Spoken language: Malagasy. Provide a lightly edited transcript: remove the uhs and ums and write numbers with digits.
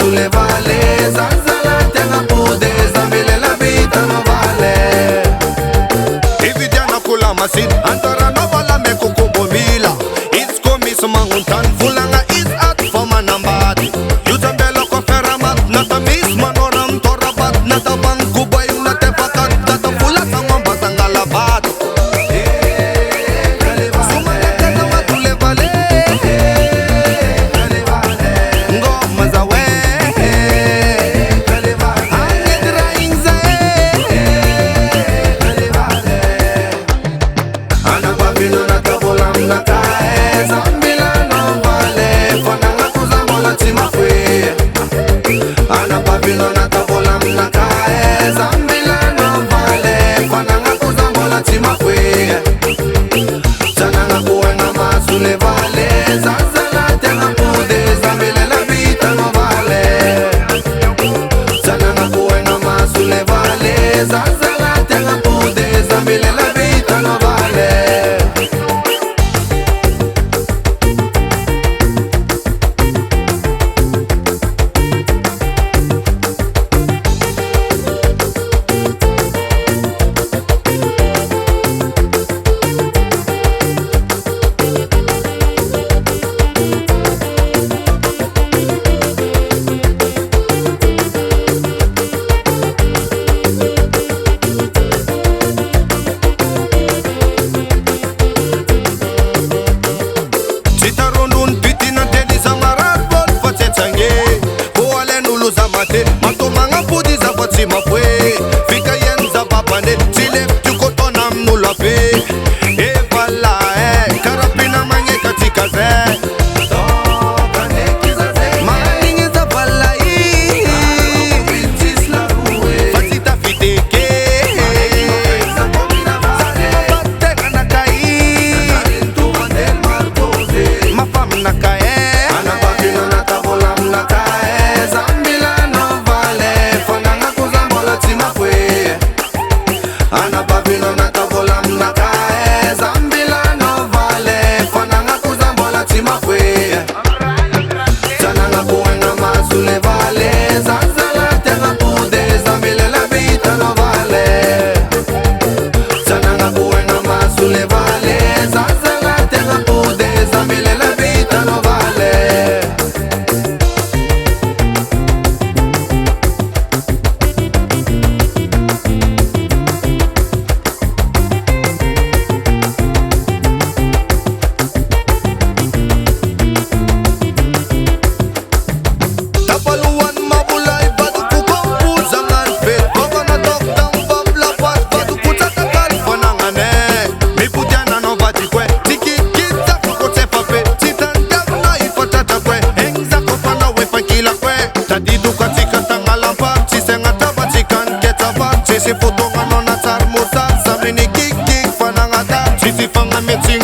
sulle valle, zanzala tenga pude, zambile la vita no vale. Ividiana kula masin, antara no vala me kukubomila. It's komis manguntan, fulanga is at fama nambati. Yutambelo ko feramat, nata misma noram torabat, nata bang kubay nate pakat, nata fula sang batang alabat. Sumana tenga matule vale, ngoma zawe, angedra inzae. Ana babino na kabolam na kae, zambila no vale, fananga kuzamola timafwe. Ana babino na kabolam na kae, zambila no vale, fananga kuzamola timafwe. Chananga kuenga masule vale, zanzala tenga pude, zambile la vita no vale. Chananga kuenga masule vale, zanzala tenga pude, zambile la vita no vale. Citarondun pitina deli zamarat bol fatetsange. Boale nulu zamate, matomanga pudi zabati mapwe. Fika yenza babane, silep tukotonam nulape. E vala karapina mange katika ze. Maningi za vala fatita fiteke. Bateka nakai, mafam nakae. Ana babino na kabolam na kae, zambila no vale, fananga kuzambola timafwe. Ana babino na kabolam na kae, zambila no vale, fananga kuzambola timafwe. Chananga kuenga masule vale, zanzala tenga pude, zambile la vita no vale. Chananga kuenga masule vale, zanzala tenga pude, zambile la vita no vale. Tapaluan mabulay badu ku kompuzangan fit. Koko na tokdang bablapat badu ku tatakal panangane. Mi pudyana no bati kwe, tiki kita ko te pape. Titandam na ifatata kwe, engza ko panawe pankila kwe. Tadidu katika tangalampa, chisenga tabatikan ketaba. Chisi futonga no na tarmuta, samini kik fanangata. Chisi fanga meting